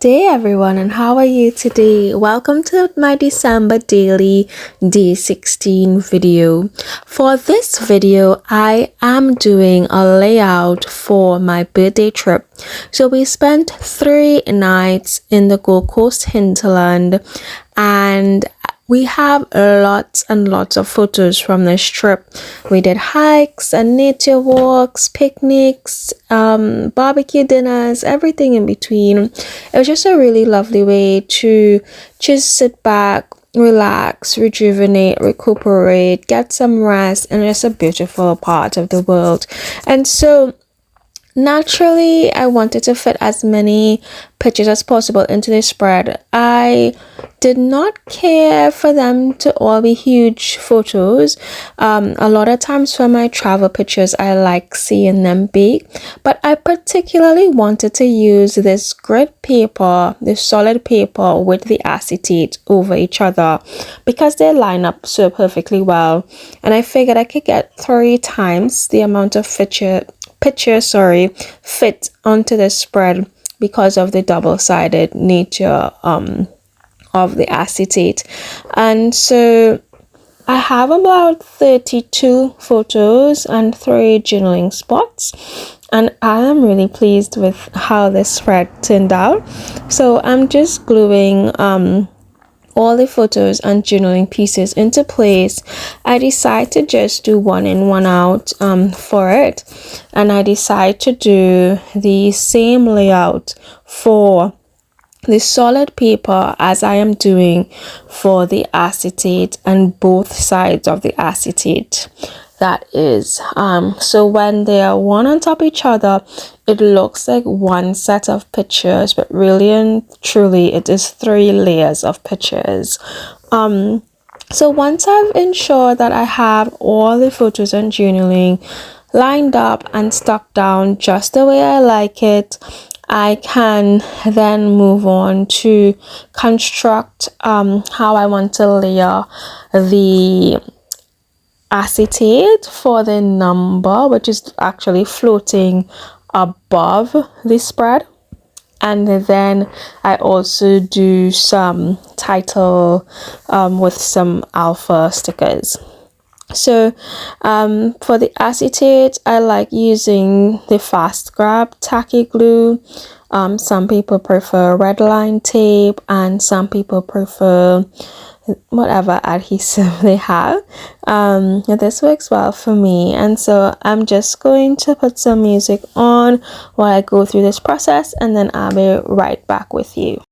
day everyone, and how are you today? Welcome to my December daily day 16 video. For this video I am doing a layout for my birthday trip. So we spent 3 nights in the Gold Coast hinterland, and we have lots and lots of photos from this trip. We did hikes and nature walks, picnics, barbecue dinners, everything in between. It was just a really lovely way to just sit back, relax, rejuvenate, recuperate, get some rest, and it's a beautiful part of the world. And so naturally, I wanted to fit as many pictures as possible into the spread. I did not care for them to all be huge photos. A lot of times for my travel pictures, I like seeing them big, but I particularly wanted to use this grid paper, this solid paper with the acetate over each other because they line up so perfectly well. And I figured I could get 3 times the amount of picture fit onto the spread because of the double-sided nature of the acetate. And so I have about 32 photos and 3 journaling spots, and I am really pleased with how this spread turned out. So I'm just gluing all the photos and journaling pieces into place. I decided to just do 1 in, 1 out for it, and I decided to do the same layout for the solid paper as I am doing for the acetate, and both sides of the acetate. That is so when they are one on top of each other, it looks like one set of pictures, but really and truly it is 3 layers of pictures. So once I've ensured that I have all the photos and journaling lined up and stuck down just the way I like it, I can then move on to construct how I want to layer the acetate for the number, which is actually floating above the spread. And then I also do some title with some alpha stickers. So for the acetate, I like using the fast grab tacky glue. Some people prefer red line tape, and some people prefer whatever adhesive they have. This works well for me, and so I'm just going to put some music on while I go through this process, and then I'll be right back with you.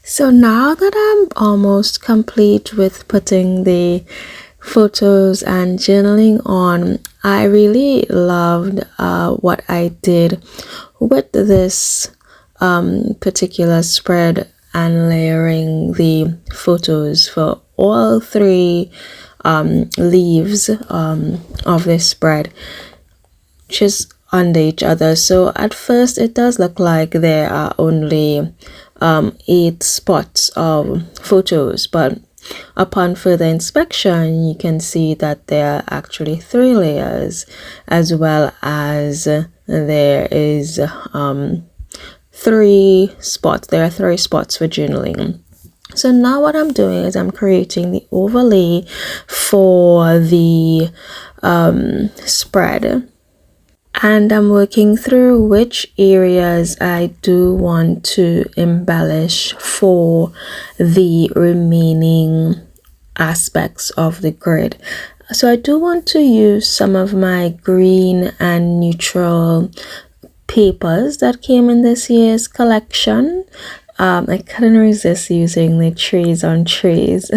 So now that I'm almost complete with putting the photos and journaling on, I really loved what I did with this particular spread and layering the photos for all three leaves of this spread just under each other. So at first it does look like there are only 8 spots of photos, but upon further inspection you can see that there are actually 3 layers, as well as there is 3 spots. There are 3 spots for journaling. So now what I'm doing is I'm creating the overlay for the spread, and I'm working through which areas I do want to embellish for the remaining aspects of the grid. So I do want to use some of my green and neutral papers that came in this year's collection. I couldn't resist using the trees on trees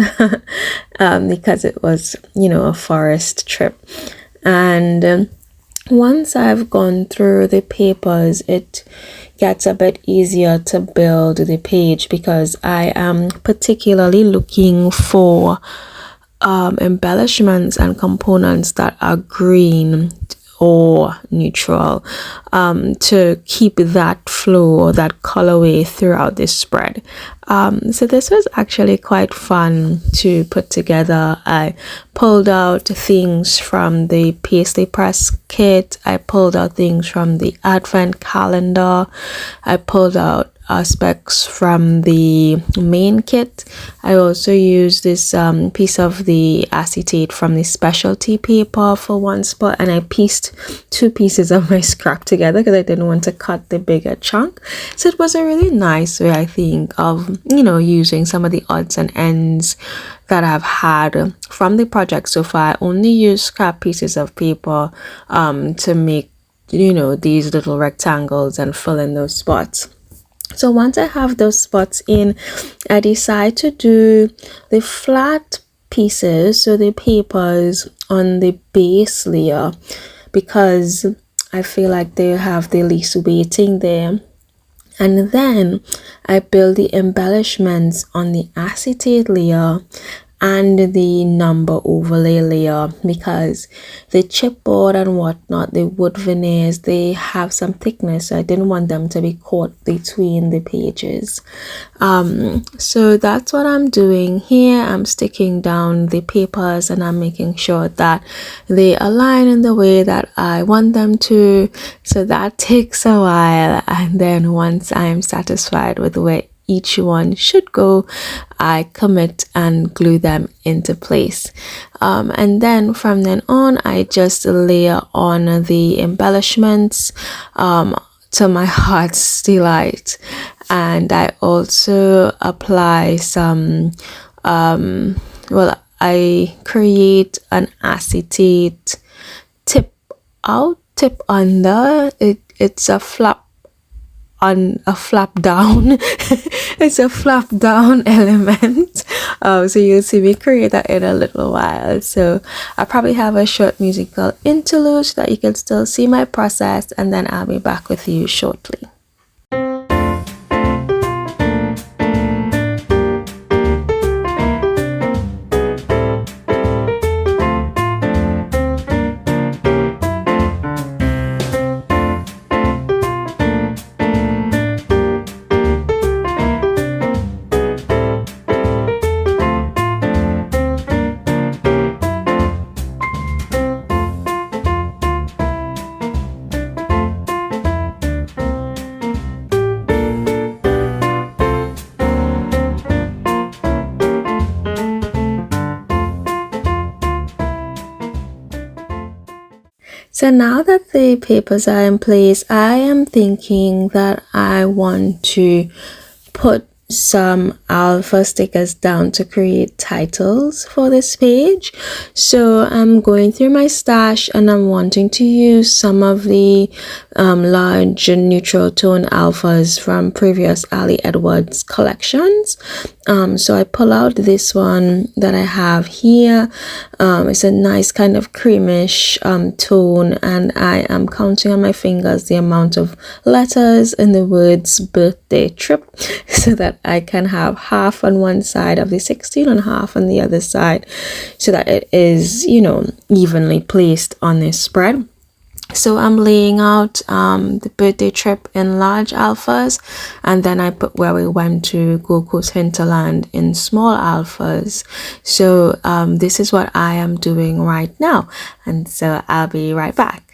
because it was, a forest trip. And once I've gone through the papers, it gets a bit easier to build the page, because I am particularly looking for embellishments and components that are green or neutral to keep that flow or that colorway throughout this spread. So this was actually quite fun to put together. I pulled out things from the paisley press kit, I pulled out things from the advent calendar, I pulled out aspects from the main kit. I also used this piece of the acetate from the specialty paper for one spot, and I pieced 2 pieces of my scrap together because I didn't want to cut the bigger chunk. So it was a really nice way, I think, of using some of the odds and ends that I've had from the project so far. I only use scrap pieces of paper to make these little rectangles and fill in those spots. So once I have those spots in, I decide to do the flat pieces, so the papers on the base layer, because I feel like they have the least weighting there. And then I build the embellishments on the acetate layer and the number overlay layer, because the chipboard and whatnot, the wood veneers, they have some thickness, so I didn't want them to be caught between the pages. So that's what I'm doing here. I'm sticking down the papers and I'm making sure that they align in the way that I want them to. So that takes a while, and then once I'm satisfied with where each one should go, I commit and glue them into place. And then from then on, I just layer on the embellishments to my heart's delight. And I also apply some, I create an acetate tip out, tip under. It's a flap on a flap down. It's a flap down element. So you'll see me create that in a little while. So I'll probably have a short musical interlude so that you can still see my process, and then I'll be back with you shortly. So now that the papers are in place, I am thinking that I want to put some alpha stickers down to create titles for this page. So I'm going through my stash and I'm wanting to use some of the large neutral tone alphas from previous Ali Edwards collections. So I pull out this one that I have here. It's a nice kind of creamish tone, and I am counting on my fingers the amount of letters in the words birthday trip so that I can have half on one side of the 16 and half on the other side, so that it is, you know, evenly placed on this spread. So I'm laying out the birthday trip in large alphas, and then I put where we went to Gold Coast Hinterland in small alphas. So this is what I am doing right now, and so I'll be right back.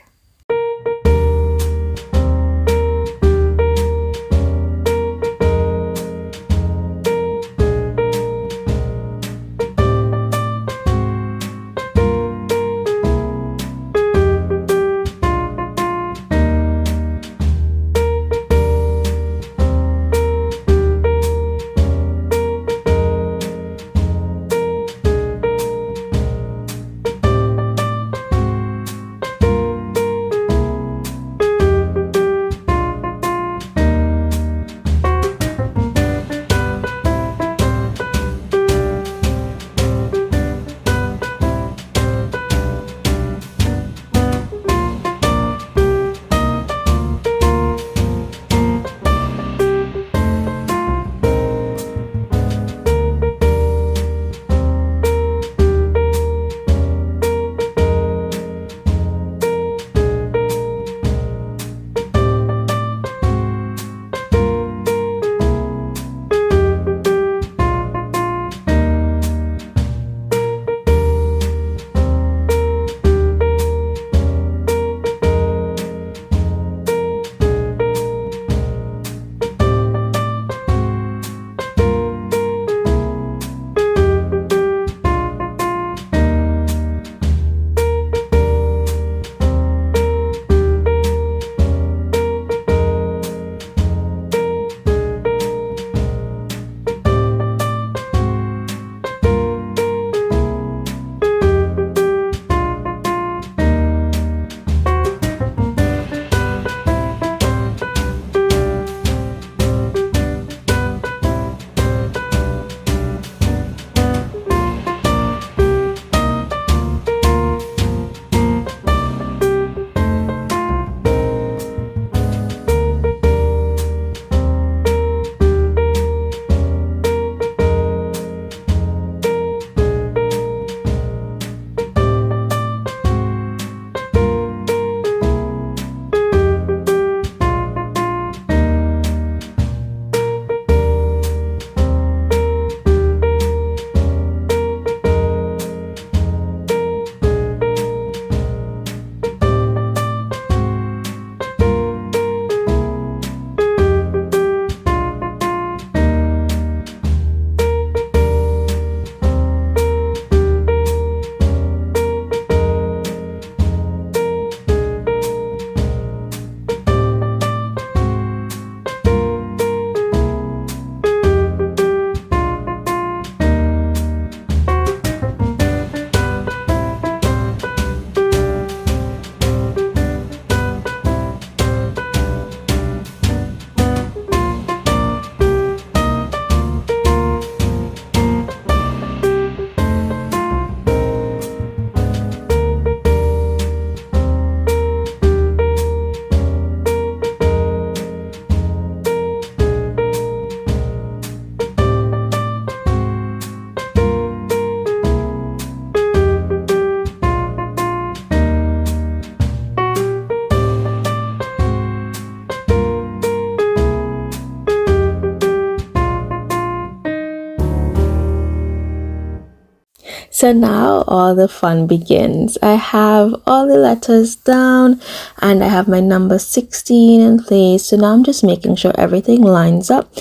So now all the fun begins. I have all the letters down and I have my number 16 in place. So now I'm just making sure everything lines up,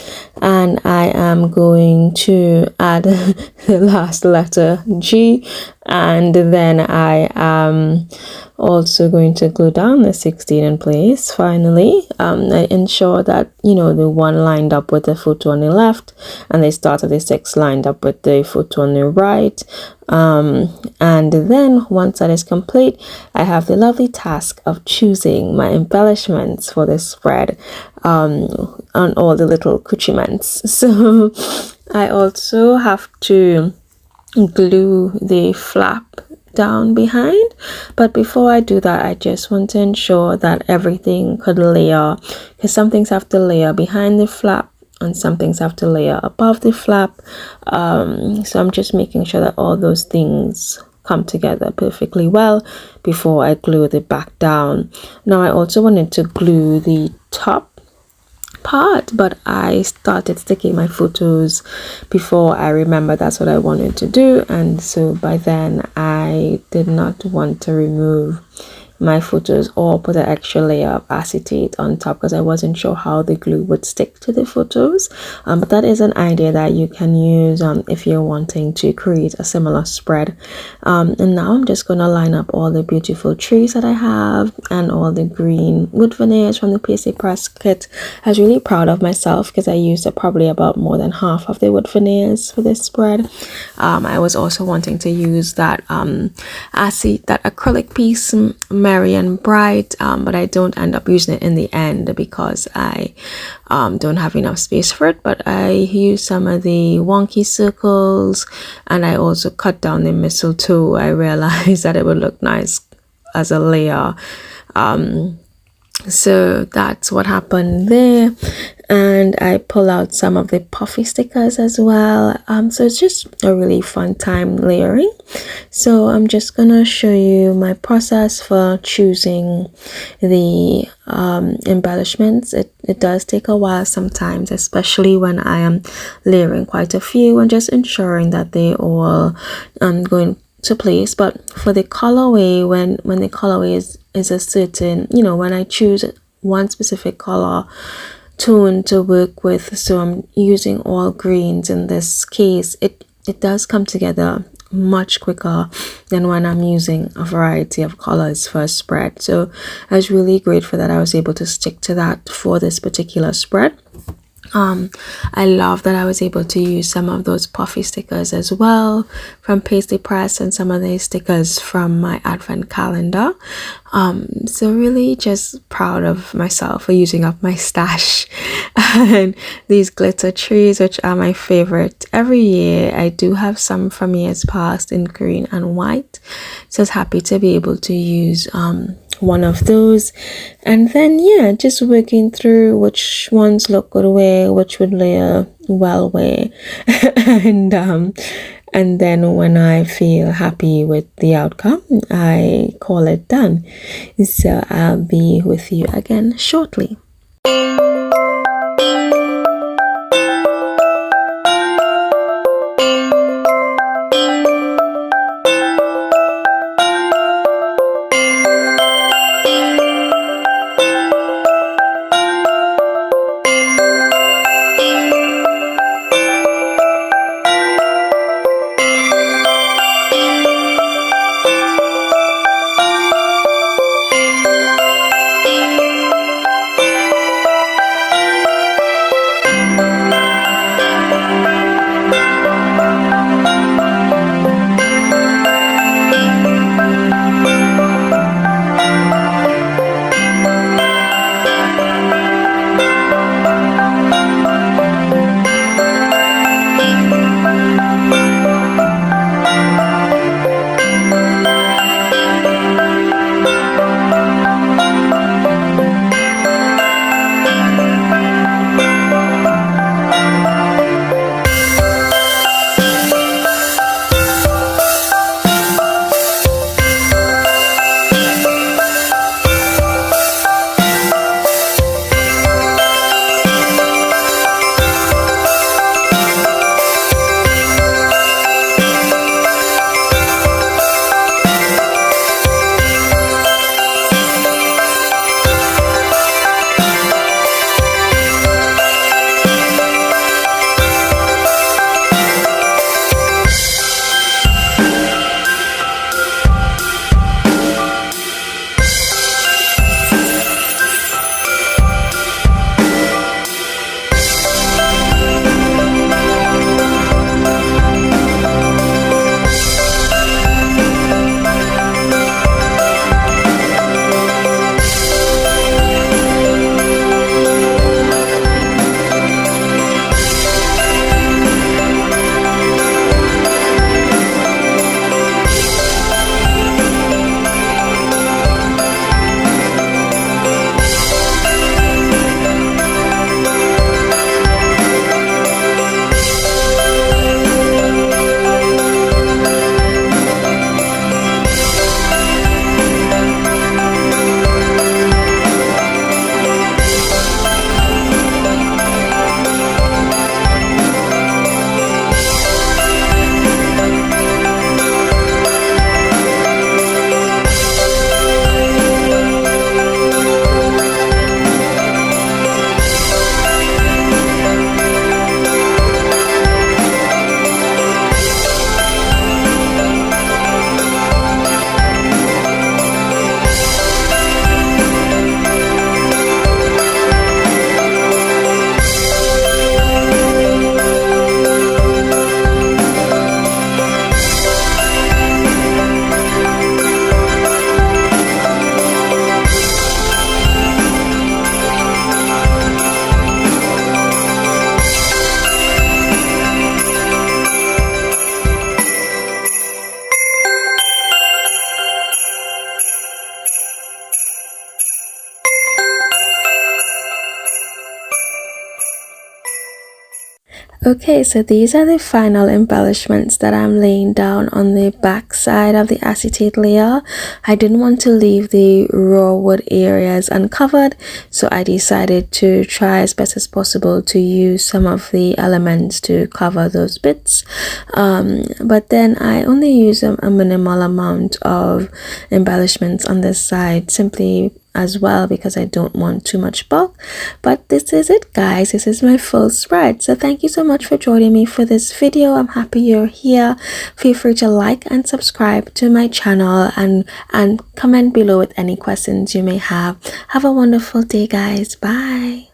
and I am going to add the last letter G, And then I am also going to glue down the 16 in place. Finally, I ensure that, you know, the one lined up with the photo on the left and the start of the 6 lined up with the photo on the right. And then once that is complete, I have the lovely task of choosing my embellishments for this spread, on all the little accoutrements. So I also have to glue the flap down behind, but before I do that, I just want to ensure that everything could layer, because some things have to layer behind the flap and some things have to layer above the flap. So I'm just making sure that all those things come together perfectly well before I glue the back down. Now I also wanted to glue the top part, but I started sticking my photos before I remember that's what I wanted to do, and so by then I did not want to remove my photos or put an extra layer of acetate on top because I wasn't sure how the glue would stick to the photos. But that is an idea that you can use if you're wanting to create a similar spread. And now I'm just going to line up all the beautiful trees that I have and all the green wood veneers from the pastry press kit. I was really proud of myself because I used probably about more than half of the wood veneers for this spread. I was also wanting to use that that acrylic piece, Merry and Bright, but I don't end up using it in the end because I don't have enough space for it. But I use some of the wonky circles, and I also cut down the mistletoe. I realized that it would look nice as a layer. So that's what happened there. And I pull out some of the puffy stickers as well. So it's just a really fun time layering. So I'm just gonna show you my process for choosing the embellishments. It does take a while sometimes, especially when I am layering quite a few and just ensuring that they all going to place. But for the colorway, when the colorway is a certain, you know, when I choose one specific color tone to work with, so I'm using all greens in this case, it does come together much quicker than when I'm using a variety of colors for a spread. So I was really grateful that I was able to stick to that for this particular spread. I love that I was able to use some of those puffy stickers as well from Paisley Press and some of the stickers from my advent calendar. So really just proud of myself for using up my stash. And these glitter trees, which are my favorite every year. I do have some from years past in green and white, so I was happy to be able to use one of those. And then yeah, just working through which ones look good where, which would layer well where. And then when I feel happy with the outcome, I call it done. So I'll be with you again shortly. Okay, so these are the final embellishments that I'm laying down on the back side of the acetate layer. I didn't want to leave the raw wood areas uncovered, so I decided to try as best as possible to use some of the elements to cover those bits. But then I only use a minimal amount of embellishments on this side, simply as well because I don't want too much bulk. But this is it, guys. This is my full spread. So thank you so much for joining me for this video. I'm happy you're here. Feel free to like and subscribe to my channel and comment below with any questions you may have. Have a wonderful day, guys. Bye.